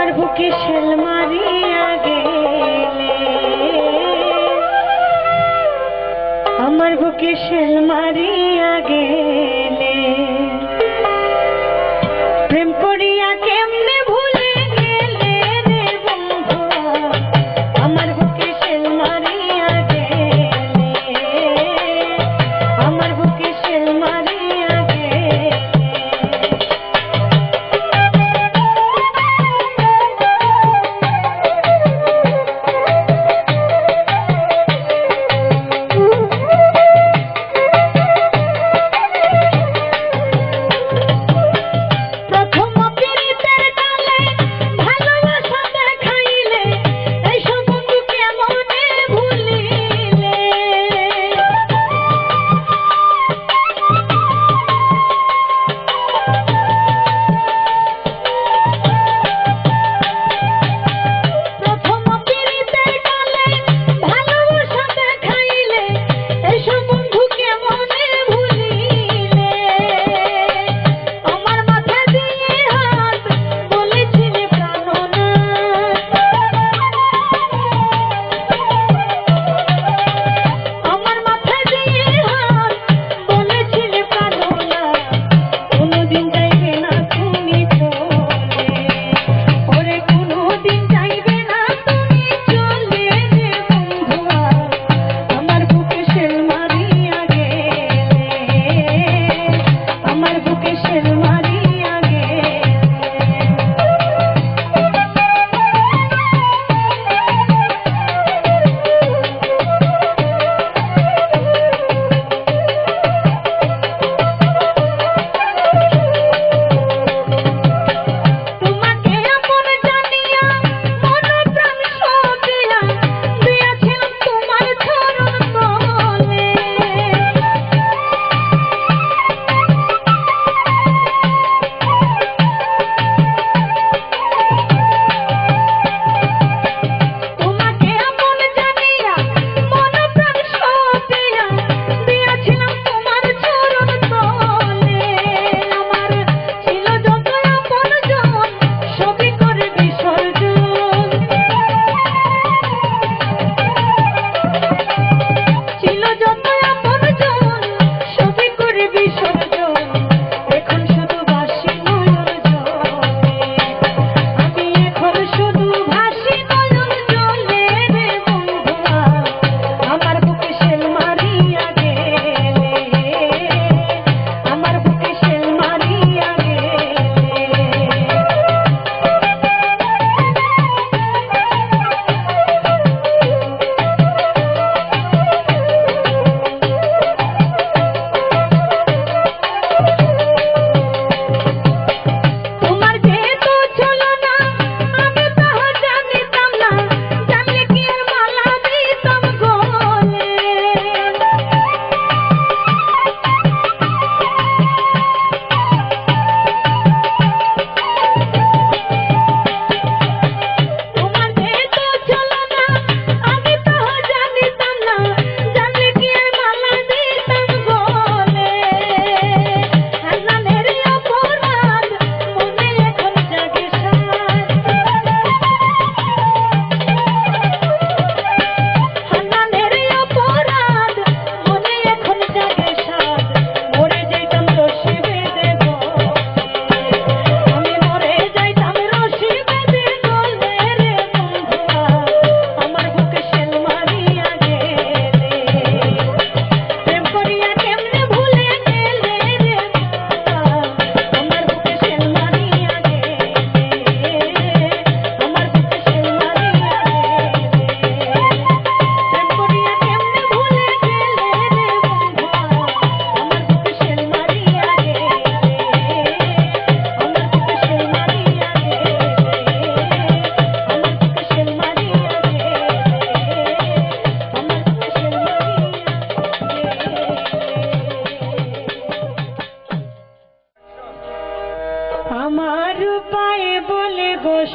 আমার বুকে শেল মারিয়া গেলে, আমার বুকে শেল মারিয়া গেলে, প্রেম করিয়া কেমনে ভুলে গেলে রে বন্ধু, আমার বুকে শেল মারিয়া গেলে, আমার বুকে শেল মারিয়া গেলে।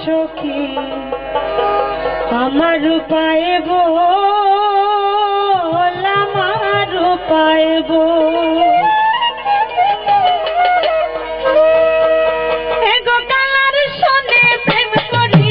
সখী আমার পায়ে বল আমার পায়ে বল এগো কালার শোনে প্রেম করি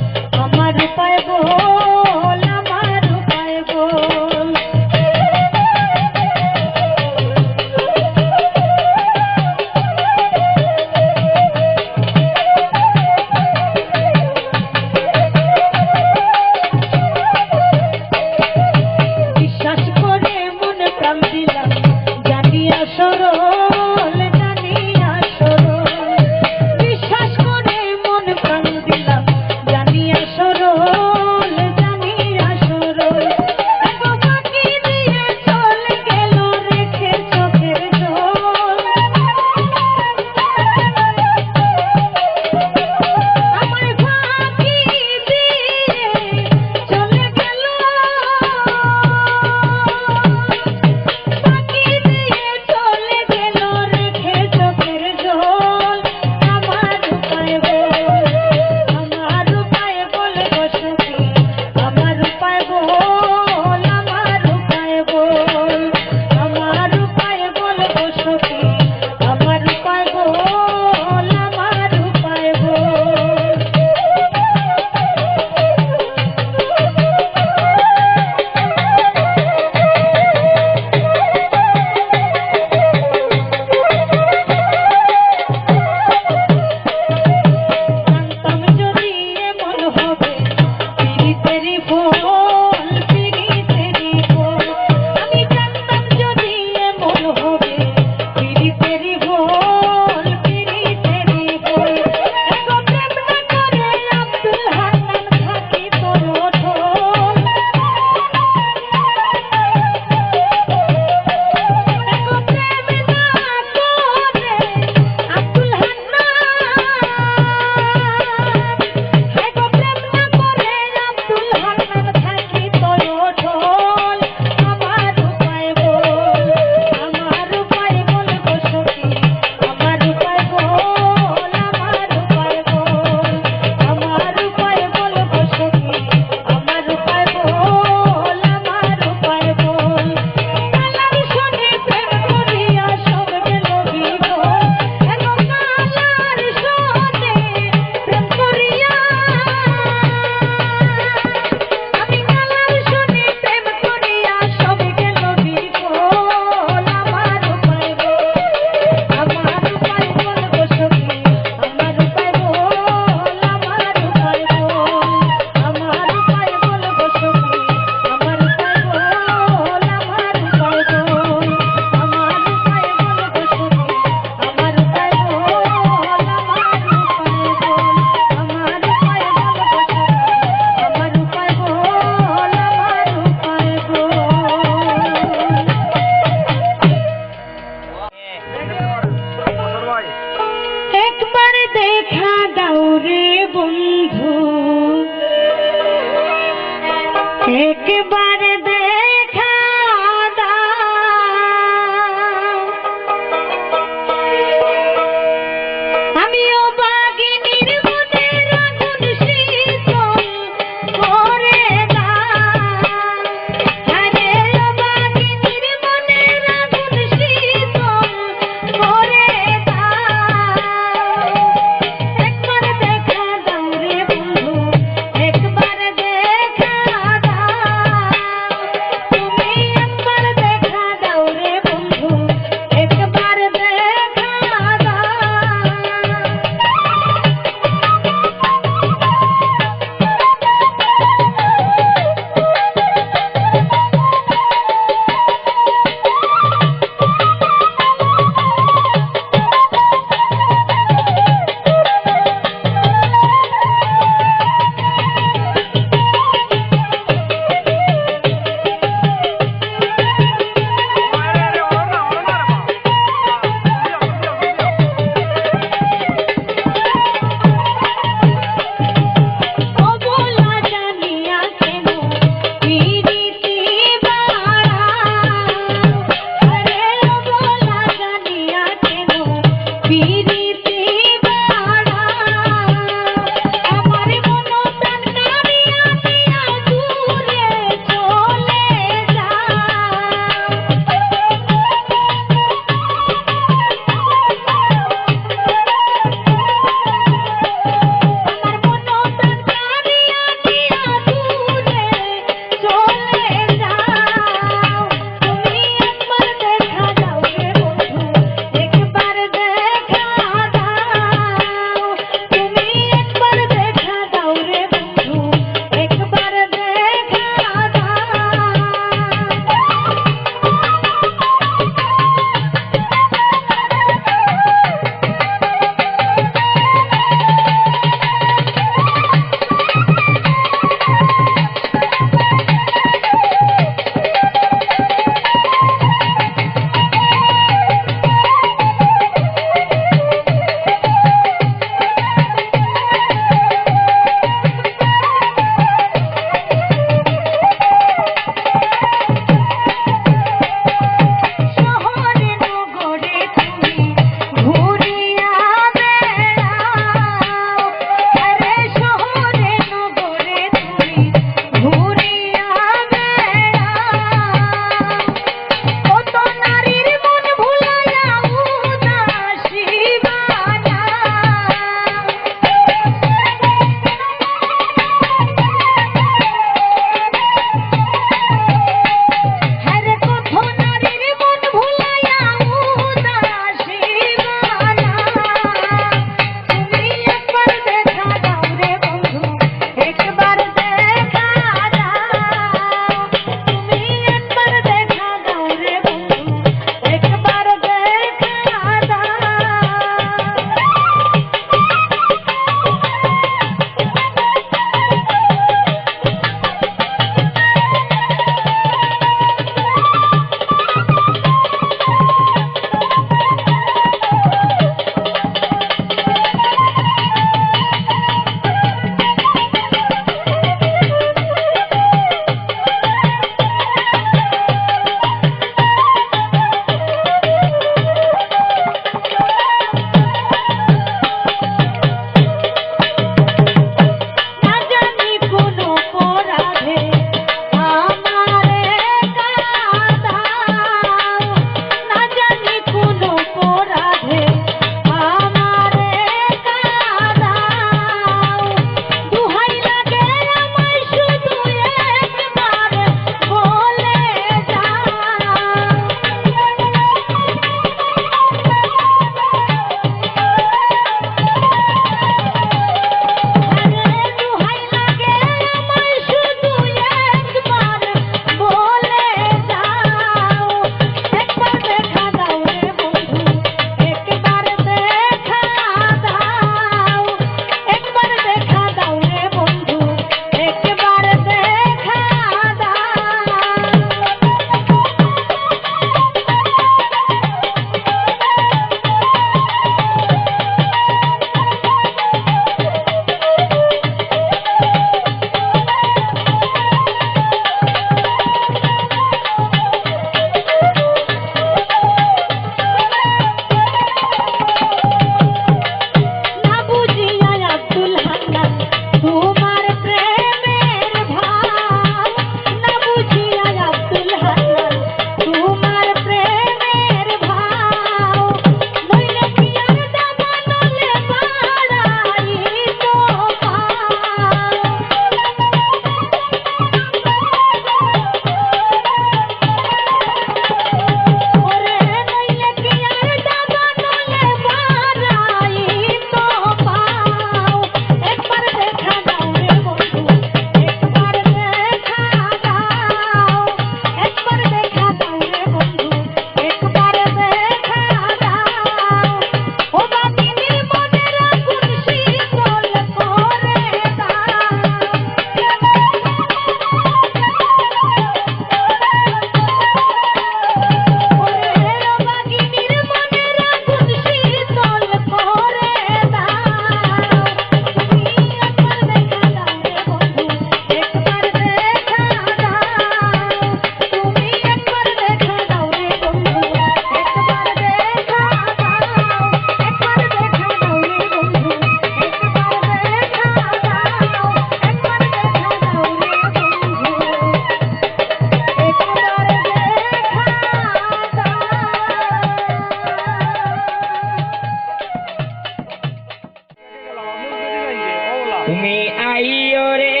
তুমি আইও রে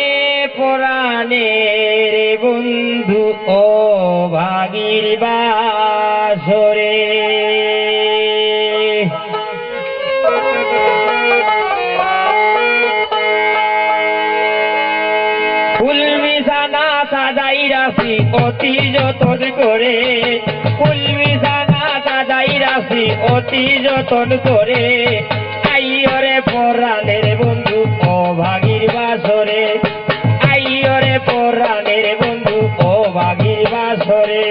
পরাণের বন্ধু ও ভাগীর বাসরে ফুল বিছানা সাজাই রাখি অতি যতন করে ফুল বিছানা সাজাই রাখি অতি যতন করে আইও রে পরাণের বন্ধু ও ভাগীর বাসরে আইও রে পরাণের বন্ধু ও ভাগীর বাসরে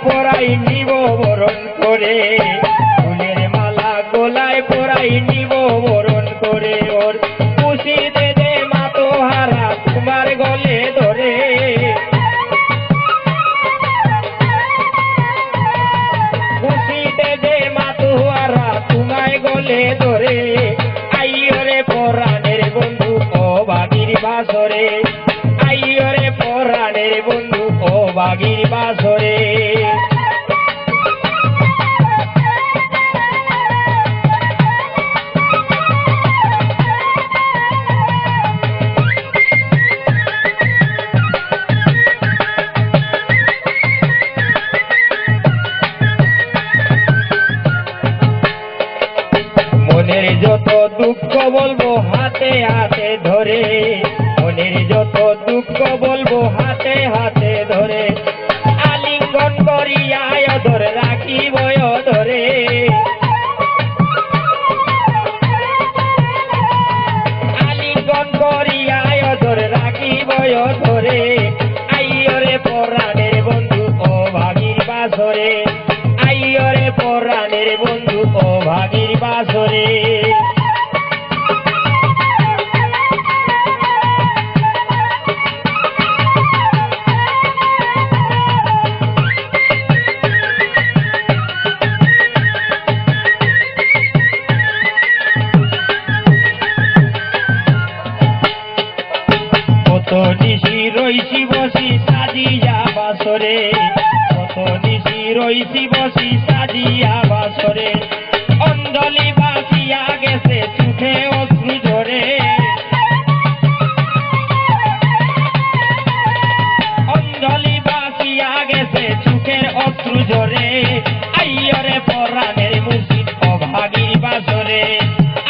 পরাই নিব বরণ করে ফুলের মালা গোলায় পরাই নিব বরণ করে ওর খুশি দে দে মা তো হারা তোমার গলে ধরে খুশি দে দে মা তো হারা তোমায় গলে ধরে আইও রে পরাণের বন্ধু ও ভাগীর বাসরে আইও রে পরাণের বন্ধু ও ভাগীর বাসরে মনের যত দুঃখ বলবো হাতে হাতে ধরে মনের যত দুঃখ বলবো হাতে হাতে ধরে আলিঙ্গন করিয়া ধরে রাখিব ধরে আলিঙ্গন করিয়া ধরে রাখিব ধরে আইও রে পরাণের বন্ধু ও ভাগীর বাসরে আইও রে পরাণের বন্ধু ও ভাগীর বাসরে কত নিশি রইছি বসি সাজিয়া বাসরে কত নিশি রইছি বসি সাজিয়া বাসরে অঞ্জলি বাসিয়া গেছে চোখে অশ্রু ঝরে অঞ্জলি বাসিয়া গেছে চোখের অশ্রু ঝরে আইও রে পরাণের মুর্শিদ ও ভাগীর বাসরে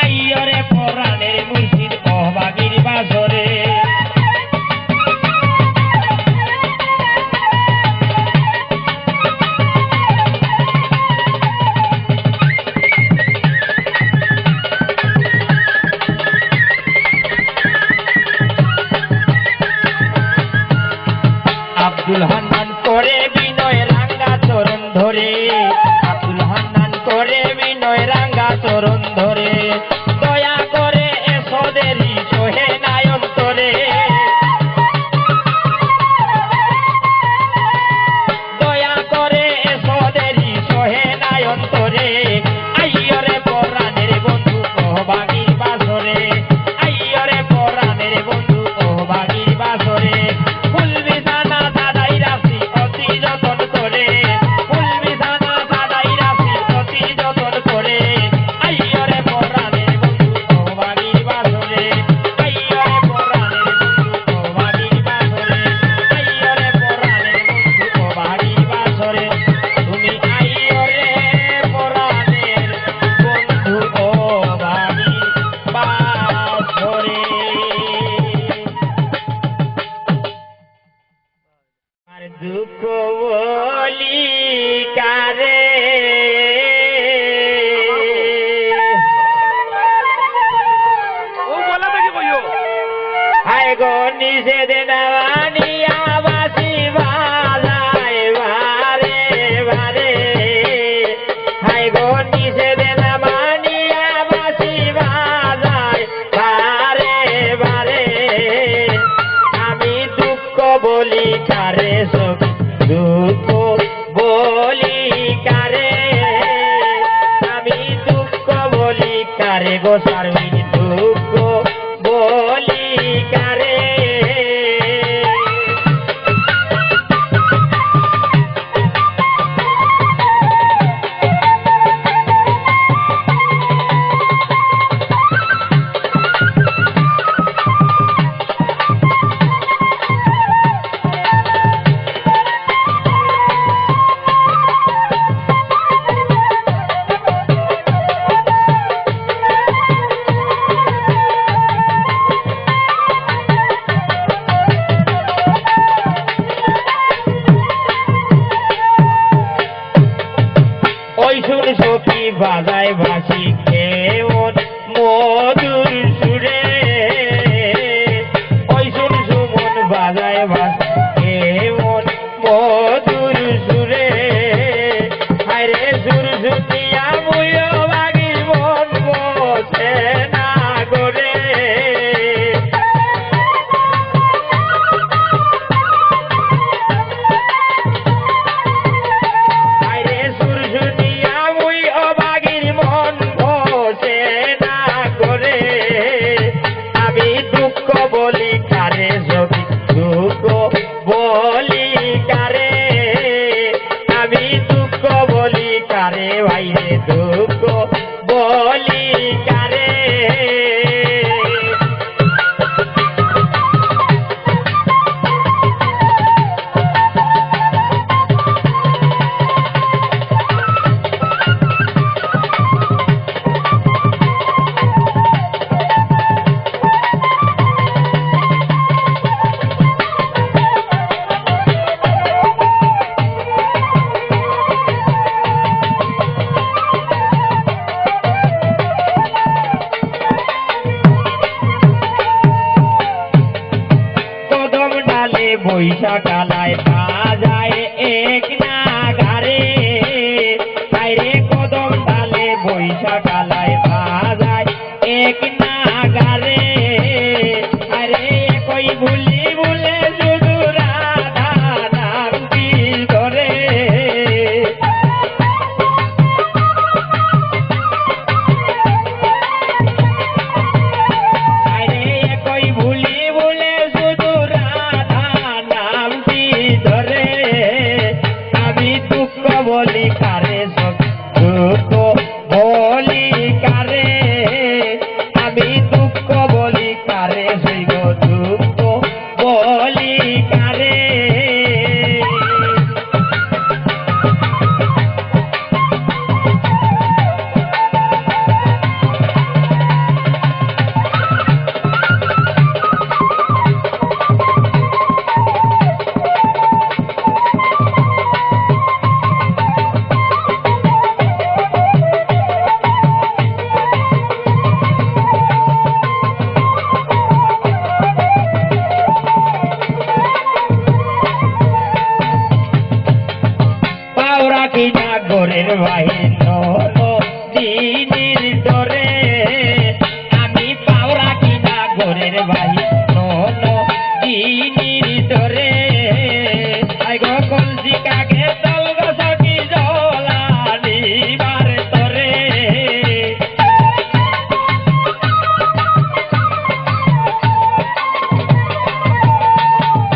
আইও রে পরাণের মুর্শিদ ও ভাগীর বাসরে আব্দুল হান্নান করে বিনয় রাঙ্গা চরণ ধরে আব্দুল হান্নান করে বিনয় রাঙ্গা চরণ ধরে দয়া করে এসো দেরি সোহে নায়ন তরে দয়া করে এসো দেরি সোহে নায়ন তরে আইও রে পরাণের বন্ধু ও ভাগীর বাসরে আইও রে পরাণের বন্ধু ও ভাগীর বাসরে ফুল বিছানা সাজাই রাখি অতি যতন করে ফুল বিছানা সাজাই রাখি অতি যতন করে আইও রে পরাণের বন্ধু ও ভাগীর বাসরে আইও রে পরাণের বন্ধু ও ভাগীর বাসরে আইও রে পরাণের বন্ধু ও ভাগীর বাসরে তুমি আইও রে পরাণের বন্ধু ও ভাগীর বাসরে আর দুঃখ বলি কারে ও বলা থেকে কইও হায় গো নিষেধ নামানিয়া বাসি বাজায় বারে বারে হায় গো নিষেধ নামানিয়া বাসি বাজায় বারে বারে আমি দুঃখ বলি কারে সব দুঃখ বলি কারে সার্বিক দুঃখ বলি কারে। ওই শুন সখী বাজায় বাঁশি কেমন মধুর সুরে, ওই শুন সুমন বাজায় বাঁশি কেমন মধুর সুরে। হায়রে সুর শুনিয়া মুইও বাগির মন বসে না করে। বৈশাখালায় বাজায় এক নাগারে, বাইরে কদম ডালে বৈশাখালায় বাজায় এক নাগারে। আরে কই ভুলি ভুলে শুধু রাধা নামটি ধরে। আরে কই ভুলি ভুলে শুধু ধরে। আমি দুঃখ বলি কারে দুঃখ বলি কারে, আমি দুঃখ বলি কারে সৈব দুঃখ বলি কারে। কিনা ঘরের বাহির দিনের ডরে, আমি পাওরা কিনা ঘরের বাহির দিনের ডরে। আইগো কলসি কাকে তল গসকি জলানি বার তরে।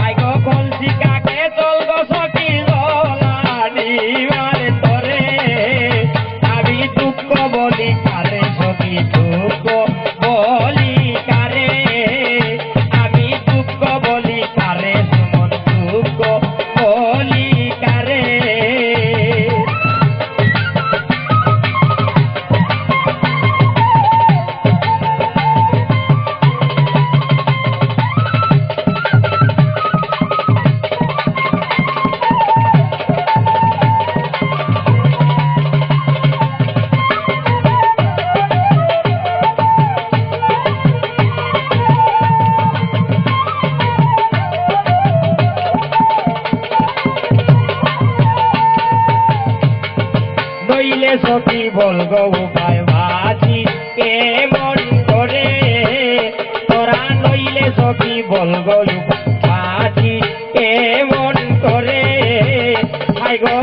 আইগো কলসি কাকে তল গসকি জলানি বার তরে। আমি দুঃখ বলি কারে সখী দুঃখ বলি কারে, আমি দুঃখ বলি কারে সুমন দুঃখ বলি কারে। নইলে সখী বলগো উপায় বাজি কেমন করে, তোরা নইলে সখী বলগো উপায় বাজি কেমন করে। হাই গো